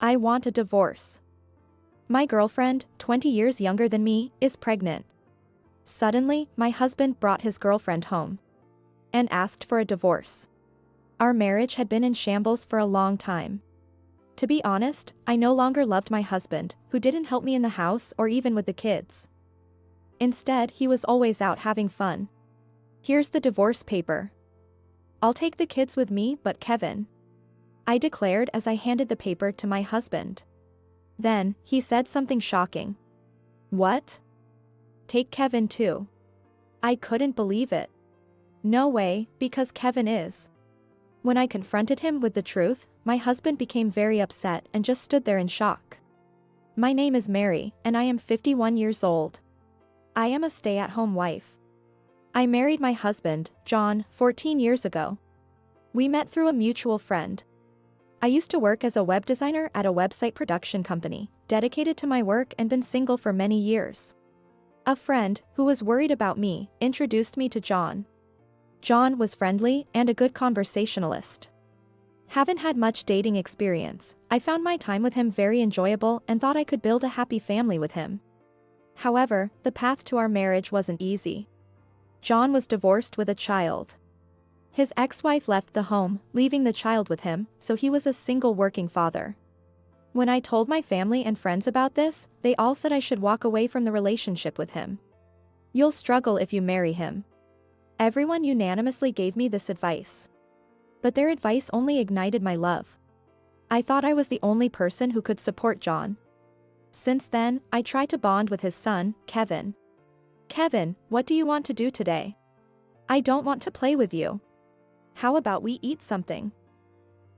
I want a divorce. My girlfriend, 20 years younger than me, is pregnant. Suddenly, my husband brought his girlfriend home and asked for a divorce. Our marriage had been in shambles for a long time. To be honest, I no longer loved my husband, who didn't help me in the house or even with the kids. Instead, he was always out having fun. Here's the divorce paper. I'll take the kids with me, but Kevin, I declared as I handed the paper to my husband. Then, he said something shocking. What? Take Kevin too? I couldn't believe it. No way, because Kevin is. When I confronted him with the truth, my husband became very upset and just stood there in shock. My name is Mary, and I am 51 years old. I am a stay-at-home wife. I married my husband, John, 14 years ago. We met through a mutual friend. I used to work as a web designer at a website production company, dedicated to my work and been single for many years. A friend, who was worried about me, introduced me to John. John was friendly and a good conversationalist. Haven't had much dating experience, I found my time with him very enjoyable and thought I could build a happy family with him. However, the path to our marriage wasn't easy. John was divorced with a child. His ex-wife left the home, leaving the child with him, so he was a single working father. When I told my family and friends about this, they all said I should walk away from the relationship with him. You'll struggle if you marry him. Everyone unanimously gave me this advice. But their advice only ignited my love. I thought I was the only person who could support John. Since then, I tried to bond with his son, Kevin. Kevin, what do you want to do today? I don't want to play with you. How about we eat something?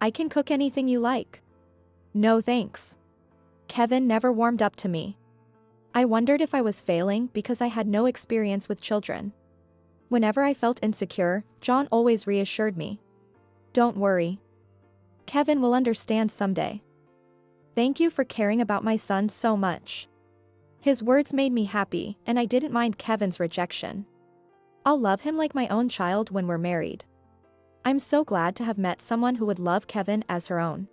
I can cook anything you like. No thanks. Kevin never warmed up to me. I wondered if I was failing because I had no experience with children. Whenever I felt insecure, John always reassured me. Don't worry. Kevin will understand someday. Thank you for caring about my son so much. His words made me happy, and I didn't mind Kevin's rejection. I'll love him like my own child when we're married. I'm so glad to have met someone who would love Kevin as her own.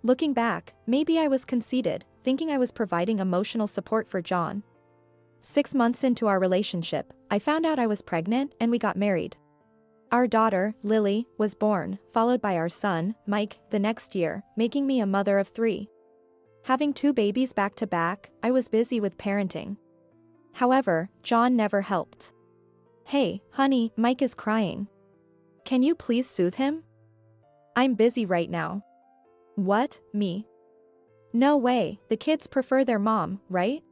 Looking back, maybe I was conceited, thinking I was providing emotional support for John. 6 months into our relationship, I found out I was pregnant and we got married. Our daughter, Lily, was born, followed by our son, Mike, the next year, making me a mother of 3. Having 2 babies back to back, I was busy with parenting. However, John never helped. Hey, honey, Mike is crying. Can you please soothe him? I'm busy right now. What, me? No way, the kids prefer their mom, right?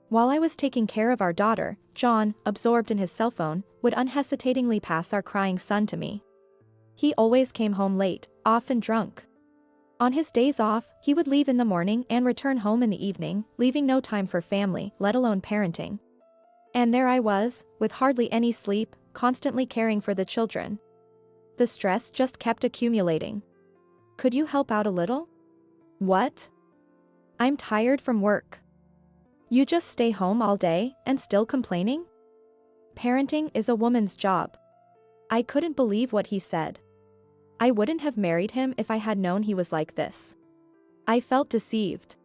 While I was taking care of our daughter, John, absorbed in his cell phone, would unhesitatingly pass our crying son to me. He always came home late, often drunk. On his days off, he would leave in the morning and return home in the evening, leaving no time for family, let alone parenting. And there I was, with hardly any sleep, constantly caring for the children. The stress just kept accumulating. Could you help out a little? What? I'm tired from work. You just stay home all day and still complaining? Parenting is a woman's job. I couldn't believe what he said. I wouldn't have married him if I had known he was like this. I felt deceived.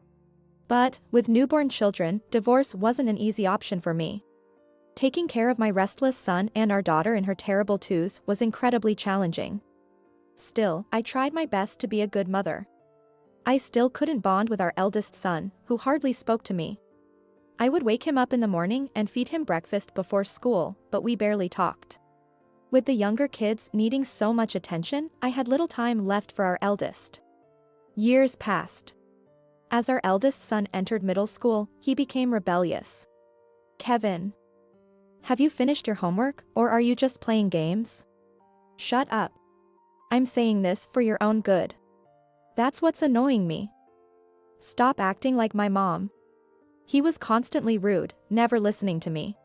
But, with newborn children, divorce wasn't an easy option for me. Taking care of my restless son and our daughter in her terrible twos was incredibly challenging. Still, I tried my best to be a good mother. I still couldn't bond with our eldest son, who hardly spoke to me. I would wake him up in the morning and feed him breakfast before school, but we barely talked. With the younger kids needing so much attention, I had little time left for our eldest. Years passed. As our eldest son entered middle school, he became rebellious. Kevin. Have you finished your homework, or are you just playing games? Shut up. I'm saying this for your own good. That's what's annoying me. Stop acting like my mom. He was constantly rude, never listening to me.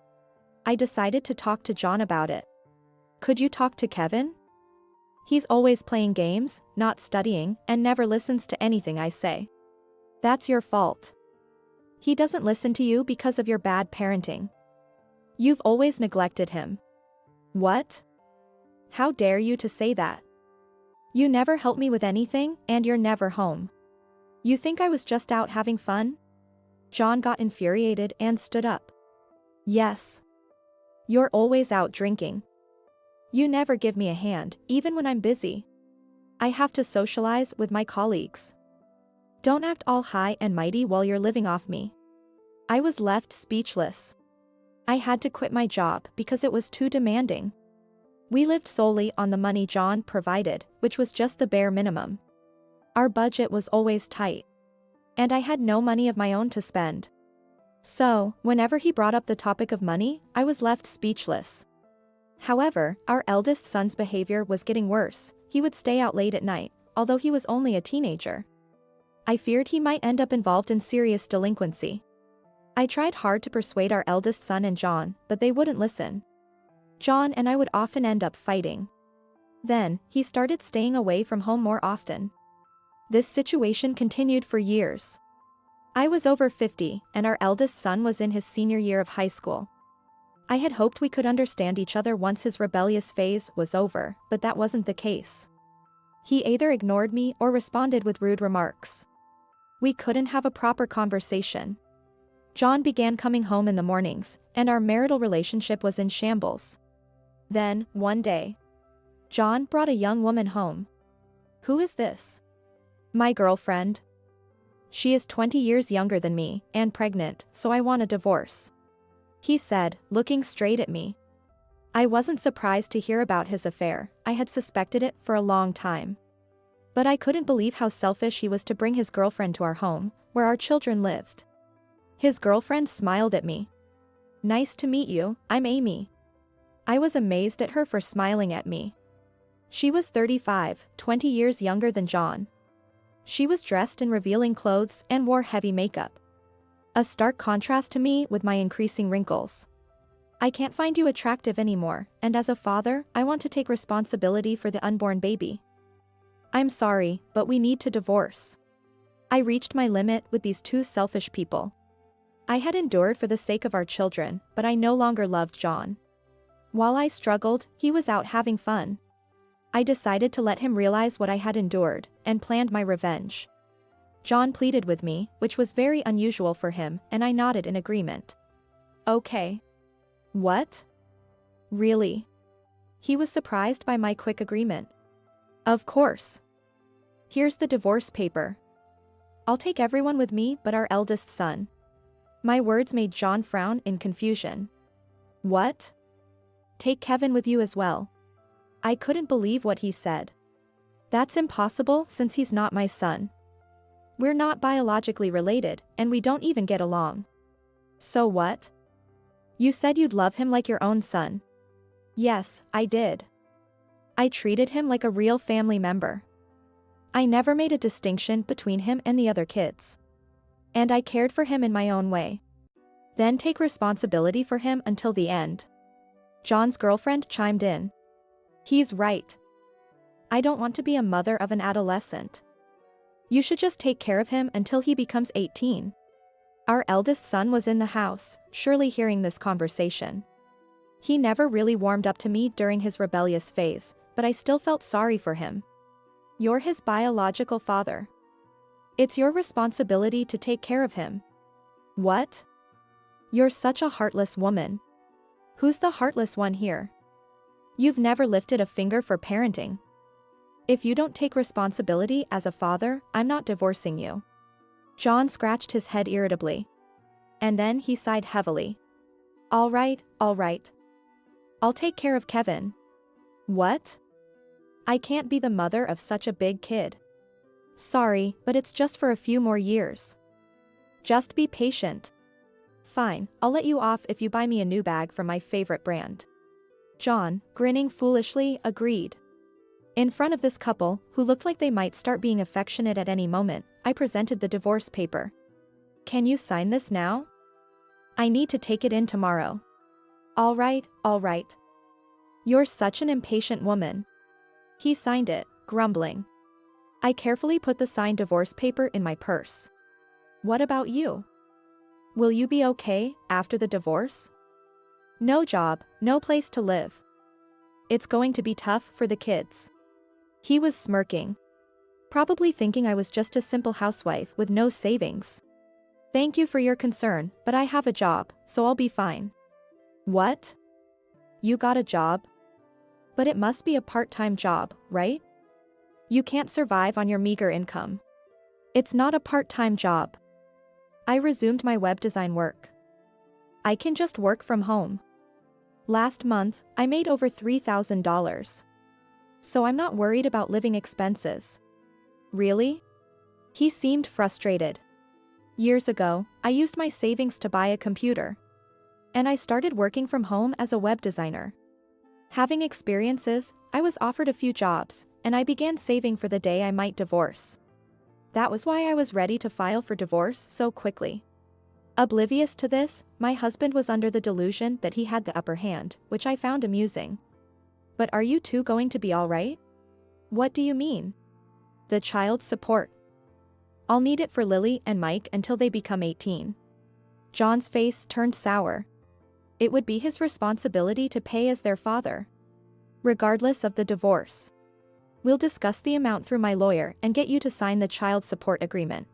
I decided to talk to John about it. Could you talk to Kevin? He's always playing games, not studying, and never listens to anything I say. That's your fault. He doesn't listen to you because of your bad parenting. You've always neglected him. What? How dare you to say that? You never help me with anything, and you're never home. You think I was just out having fun? John got infuriated and stood up. Yes. You're always out drinking. You never give me a hand, even when I'm busy. I have to socialize with my colleagues. Don't act all high and mighty while you're living off me. I was left speechless. I had to quit my job because it was too demanding. We lived solely on the money John provided, which was just the bare minimum. Our budget was always tight. And I had no money of my own to spend. So, whenever he brought up the topic of money, I was left speechless. However, our eldest son's behavior was getting worse. He would stay out late at night, although he was only a teenager. I feared he might end up involved in serious delinquency. I tried hard to persuade our eldest son and John, but they wouldn't listen. John and I would often end up fighting. Then, he started staying away from home more often. This situation continued for years. I was over 50, and our eldest son was in his senior year of high school. I had hoped we could understand each other once his rebellious phase was over, but that wasn't the case. He either ignored me or responded with rude remarks. We couldn't have a proper conversation. John began coming home in the mornings, and our marital relationship was in shambles. Then, one day, John brought a young woman home. Who is this? My girlfriend. She is 20 years younger than me, and pregnant, so I want a divorce. He said, looking straight at me. I wasn't surprised to hear about his affair. I had suspected it for a long time. But I couldn't believe how selfish he was to bring his girlfriend to our home, where our children lived. His girlfriend smiled at me. Nice to meet you, I'm Amy. I was amazed at her for smiling at me. She was 35, 20 years younger than John. She was dressed in revealing clothes and wore heavy makeup. A stark contrast to me with my increasing wrinkles. I can't find you attractive anymore, and as a father, I want to take responsibility for the unborn baby. I'm sorry, but we need to divorce. I reached my limit with these two selfish people. I had endured for the sake of our children, but I no longer loved John. While I struggled, he was out having fun. I decided to let him realize what I had endured, and planned my revenge. John pleaded with me, which was very unusual for him, and I nodded in agreement. Okay. What? Really? He was surprised by my quick agreement. Of course. Here's the divorce paper. I'll take everyone with me but our eldest son. My words made John frown in confusion. What? Take Kevin with you as well. I couldn't believe what he said. That's impossible since he's not my son. We're not biologically related, and we don't even get along. So what? You said you'd love him like your own son. Yes, I did. I treated him like a real family member. I never made a distinction between him and the other kids. And I cared for him in my own way. Then take responsibility for him until the end. John's girlfriend chimed in. He's right. I don't want to be a mother of an adolescent. You should just take care of him until he becomes 18. Our eldest son was in the house, surely hearing this conversation. He never really warmed up to me during his rebellious phase, but I still felt sorry for him. You're his biological father. It's your responsibility to take care of him. What? You're such a heartless woman. Who's the heartless one here? You've never lifted a finger for parenting. If you don't take responsibility as a father, I'm not divorcing you. John scratched his head irritably. And then he sighed heavily. All right. I'll take care of Kevin. What? I can't be the mother of such a big kid. Sorry, but it's just for a few more years. Just be patient. Fine, I'll let you off if you buy me a new bag from my favorite brand. John, grinning foolishly, agreed. In front of this couple, who looked like they might start being affectionate at any moment, I presented the divorce paper. Can you sign this now? I need to take it in tomorrow. All right. You're such an impatient woman. He signed it, grumbling. I carefully put the signed divorce paper in my purse. What about you? Will you be okay after the divorce? No job, no place to live. It's going to be tough for the kids. He was smirking. Probably thinking I was just a simple housewife with no savings. Thank you for your concern, but I have a job, so I'll be fine. What? You got a job? But it must be a part-time job, right? You can't survive on your meager income. It's not a part-time job. I resumed my web design work. I can just work from home. Last month, I made over $3,000. So I'm not worried about living expenses. Really? He seemed frustrated. Years ago, I used my savings to buy a computer. And I started working from home as a web designer. Having experiences, I was offered a few jobs, and I began saving for the day I might divorce. That was why I was ready to file for divorce so quickly. Oblivious to this, my husband was under the delusion that he had the upper hand, which I found amusing. But are you two going to be all right? What do you mean? The child support. I'll need it for Lily and Mike until they become 18. John's face turned sour. It would be his responsibility to pay as their father, regardless of the divorce. We'll discuss the amount through my lawyer and get you to sign the child support agreement.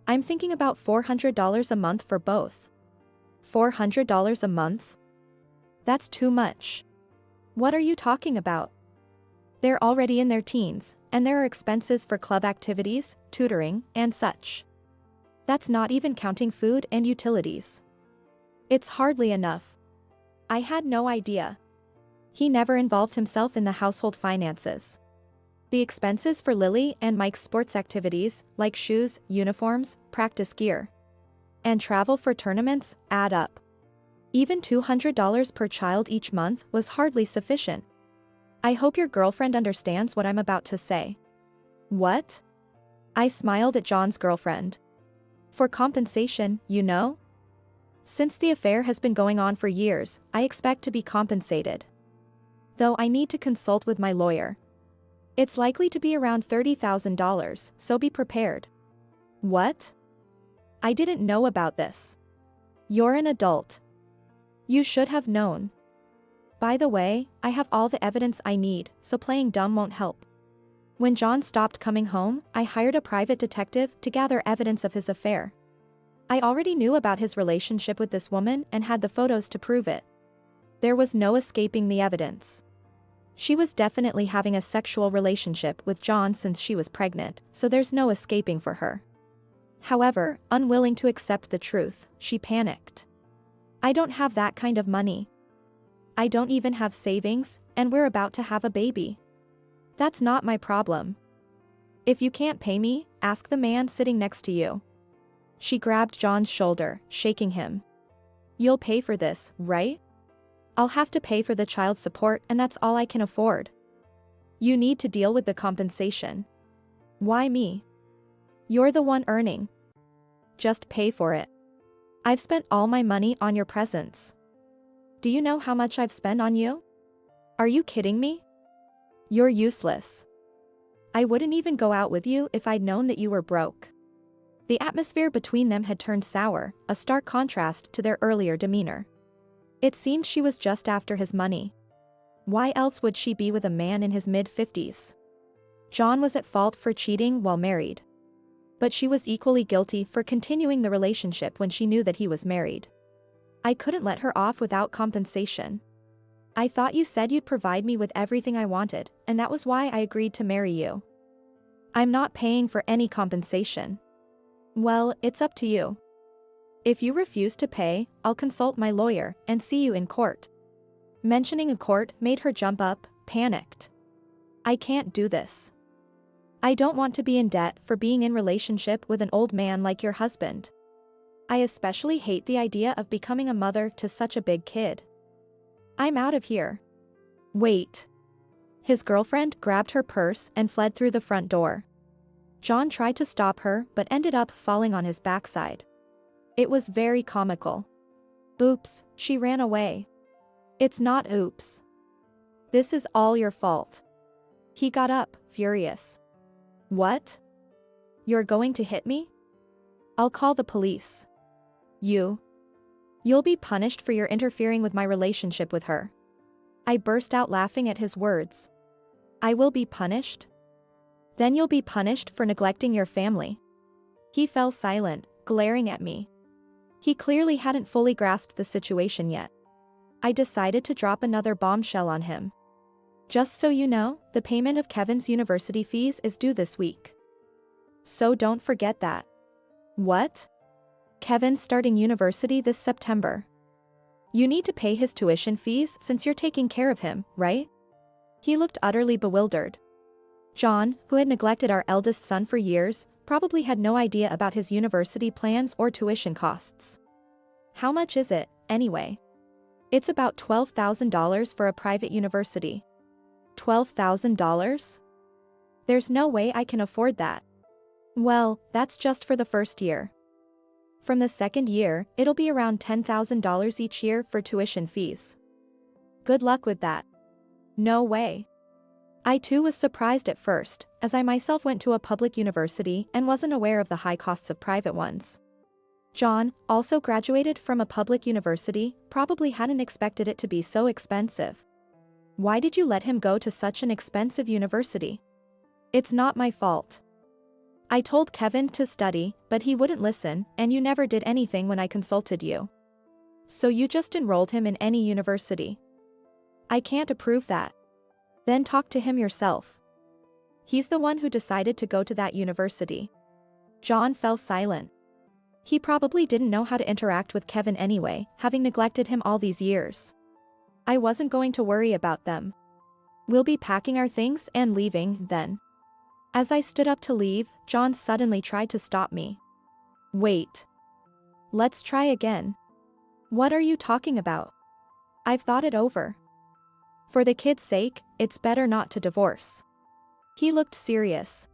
I'm thinking about $400 a month for both. $400 a month? That's too much. What are you talking about? They're already in their teens, and there are expenses for club activities, tutoring, and such. That's not even counting food and utilities. It's hardly enough. I had no idea. He never involved himself in the household finances. The expenses for Lily and Mike's sports activities, like shoes, uniforms, practice gear, and travel for tournaments, add up. Even $200 per child each month was hardly sufficient. I hope your girlfriend understands what I'm about to say. What? I smiled at John's girlfriend. For compensation, you know? Since the affair has been going on for years, I expect to be compensated. Though I need to consult with my lawyer. It's likely to be around $30,000, so be prepared. What? I didn't know about this. You're an adult. You should have known. By the way, I have all the evidence I need, so playing dumb won't help. When John stopped coming home, I hired a private detective to gather evidence of his affair. I already knew about his relationship with this woman and had the photos to prove it. There was no escaping the evidence. She was definitely having a sexual relationship with John since she was pregnant, so there's no escaping for her. However, unwilling to accept the truth, she panicked. I don't have that kind of money. I don't even have savings, and we're about to have a baby. That's not my problem. If you can't pay me, ask the man sitting next to you. She grabbed John's shoulder, shaking him. You'll pay for this, right? I'll have to pay for the child support, and that's all I can afford. You need to deal with the compensation. Why me? You're the one earning. Just pay for it. I've spent all my money on your presents. Do you know how much I've spent on you? Are you kidding me? You're useless. I wouldn't even go out with you if I'd known that you were broke. The atmosphere between them had turned sour, a stark contrast to their earlier demeanor. It seemed she was just after his money. Why else would she be with a man in his mid-50s? John was at fault for cheating while married. But she was equally guilty for continuing the relationship when she knew that he was married. I couldn't let her off without compensation. I thought you said you'd provide me with everything I wanted, and that was why I agreed to marry you. I'm not paying for any compensation. Well, it's up to you. If you refuse to pay, I'll consult my lawyer and see you in court. Mentioning a court made her jump up, panicked. I can't do this. I don't want to be in debt for being in relationship with an old man like your husband. I especially hate the idea of becoming a mother to such a big kid. I'm out of here. Wait. His girlfriend grabbed her purse and fled through the front door. John tried to stop her but ended up falling on his backside. It was very comical. Oops, she ran away. It's not oops. This is all your fault. He got up, furious. What? You're going to hit me? I'll call the police. You'll be punished for your interfering with my relationship with her. I burst out laughing at his words. I will be punished? Then you'll be punished for neglecting your family. He fell silent, glaring at me. He clearly hadn't fully grasped the situation yet. I decided to drop another bombshell on him. Just so you know, the payment of Kevin's university fees is due this week. So don't forget that. What? Kevin's starting university this September. You need to pay his tuition fees since you're taking care of him, right? He looked utterly bewildered. John, who had neglected our eldest son for years, probably had no idea about his university plans or tuition costs. How much is it, anyway? It's about $12,000 for a private university. $12,000? There's no way I can afford that. Well, that's just for the first year. From the second year, it'll be around $10,000 each year for tuition fees. Good luck with that. No way. I too was surprised at first, as I myself went to a public university and wasn't aware of the high costs of private ones. John, also graduated from a public university, probably hadn't expected it to be so expensive. Why did you let him go to such an expensive university? It's not my fault. I told Kevin to study, but he wouldn't listen, and you never did anything when I consulted you. So you just enrolled him in any university. I can't approve that. Then talk to him yourself. He's the one who decided to go to that university. John fell silent. He probably didn't know how to interact with Kevin anyway, having neglected him all these years. I wasn't going to worry about them. We'll be packing our things and leaving, then. As I stood up to leave, John suddenly tried to stop me. Wait. Let's try again. What are you talking about? I've thought it over. For the kid's sake, it's better not to divorce. He looked serious.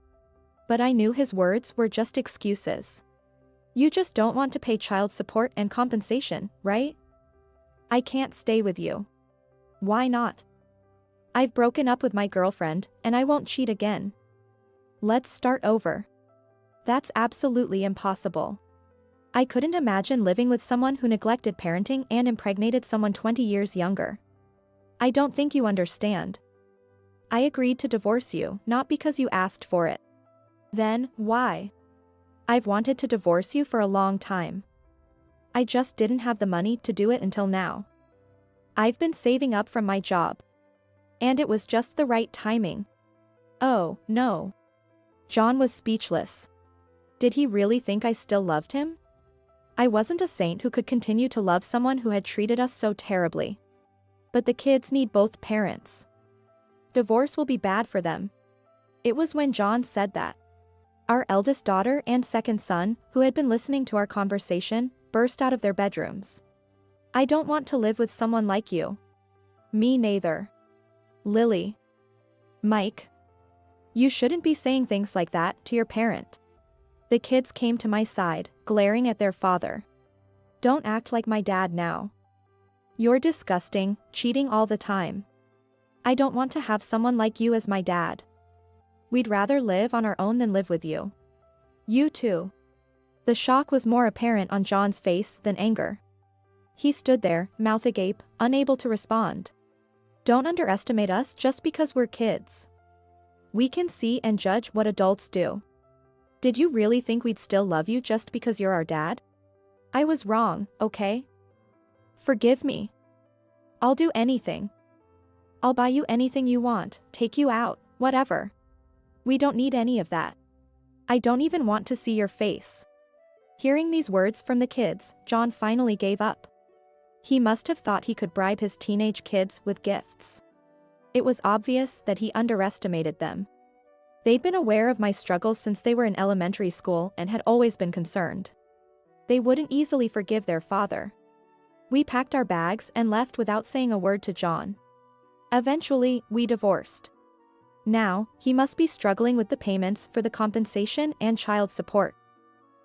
But I knew his words were just excuses. You just don't want to pay child support and compensation, right? I can't stay with you. Why not? I've broken up with my girlfriend, and I won't cheat again. Let's start over. That's absolutely impossible. I couldn't imagine living with someone who neglected parenting and impregnated someone 20 years younger. I don't think you understand. I agreed to divorce you, not because you asked for it. Then, why? I've wanted to divorce you for a long time. I just didn't have the money to do it until now. I've been saving up from my job. And it was just the right timing. Oh, no. John was speechless. Did he really think I still loved him? I wasn't a saint who could continue to love someone who had treated us so terribly. But the kids need both parents. Divorce will be bad for them. It was when John said that. Our eldest daughter and second son, who had been listening to our conversation, burst out of their bedrooms. I don't want to live with someone like you. Me neither. Lily. Mike. You shouldn't be saying things like that to your parent. The kids came to my side, glaring at their father. Don't act like my dad now. You're disgusting, cheating all the time. I don't want to have someone like you as my dad. We'd rather live on our own than live with you. You too. The shock was more apparent on John's face than anger. He stood there, mouth agape, unable to respond. Don't underestimate us just because we're kids. We can see and judge what adults do. Did you really think we'd still love you just because you're our dad? I was wrong, okay? Forgive me. I'll do anything. I'll buy you anything you want, take you out, whatever. We don't need any of that. I don't even want to see your face. Hearing these words from the kids, John finally gave up. He must have thought he could bribe his teenage kids with gifts. It was obvious that he underestimated them. They'd been aware of my struggles since they were in elementary school and had always been concerned. They wouldn't easily forgive their father. We packed our bags and left without saying a word to John. Eventually, we divorced. Now, he must be struggling with the payments for the compensation and child support.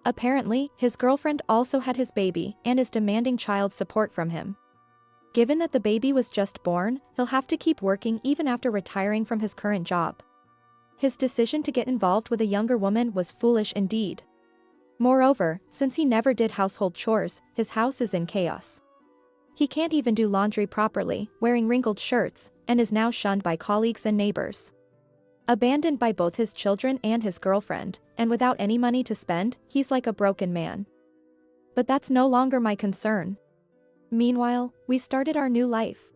Apparently, his girlfriend also had his baby and is demanding child support from him. Given that the baby was just born, he'll have to keep working even after retiring from his current job. His decision to get involved with a younger woman was foolish indeed. Moreover, since he never did household chores, his house is in chaos. He can't even do laundry properly, wearing wrinkled shirts, and is now shunned by colleagues and neighbors. Abandoned by both his children and his girlfriend, and without any money to spend, he's like a broken man. But that's no longer my concern. Meanwhile, we started our new life.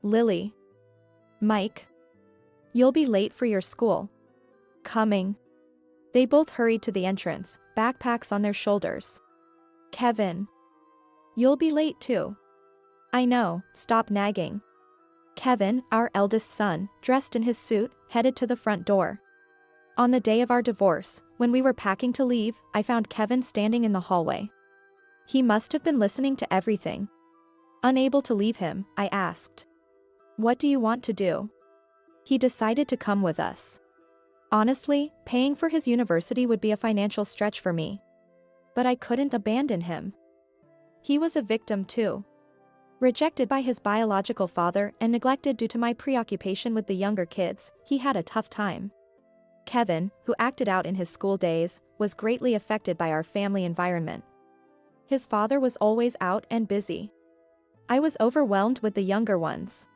Lily. Mike. You'll be late for your school. Coming. They both hurried to the entrance, backpacks on their shoulders. Kevin. You'll be late too. I know, stop nagging. Kevin, our eldest son, dressed in his suit, headed to the front door. On the day of our divorce, when we were packing to leave, I found Kevin standing in the hallway. He must have been listening to everything. Unable to leave him, I asked, "What do you want to do?" He decided to come with us. Honestly, paying for his university would be a financial stretch for me. But I couldn't abandon him. He was a victim too. Rejected by his biological father and neglected due to my preoccupation with the younger kids, he had a tough time. Kevin, who acted out in his school days, was greatly affected by our family environment. His father was always out and busy. I was overwhelmed with the younger ones.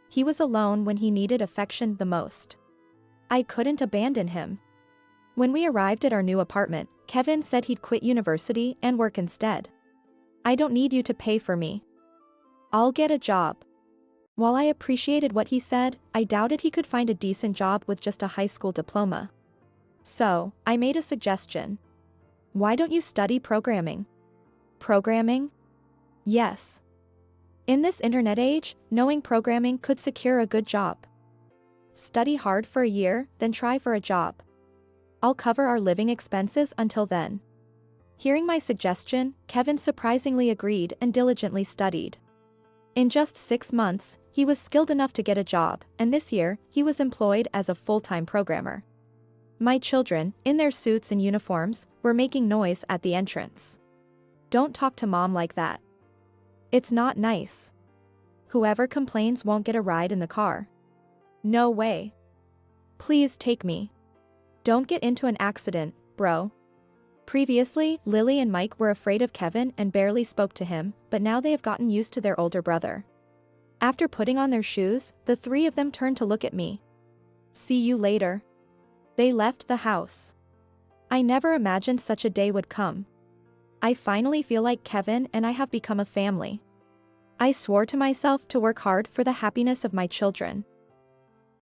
He was alone when he needed affection the most. I couldn't abandon him. When we arrived at our new apartment, Kevin said he'd quit university and work instead. "I don't need you to pay for me. I'll get a job." While I appreciated what he said, I doubted he could find a decent job with just a high school diploma. So, I made a suggestion. "Why don't you study programming?" Programming? Yes. In this internet age, knowing programming could secure a good job. Study hard for a year, then try for a job. I'll cover our living expenses until then. Hearing my suggestion, Kevin surprisingly agreed and diligently studied. In just 6 months, he was skilled enough to get a job, and this year, he was employed as a full-time programmer. My children, in their suits and uniforms, were making noise at the entrance. "Don't talk to mom like that. It's not nice. Whoever complains won't get a ride in the car." "No way. Please take me. Don't get into an accident, bro." Previously, Lily and Mike were afraid of Kevin and barely spoke to him, but now they have gotten used to their older brother. After putting on their shoes, the three of them turned to look at me. "See you later." They left the house. I never imagined such a day would come. I finally feel like Kevin and I have become a family. I swore to myself to work hard for the happiness of my children.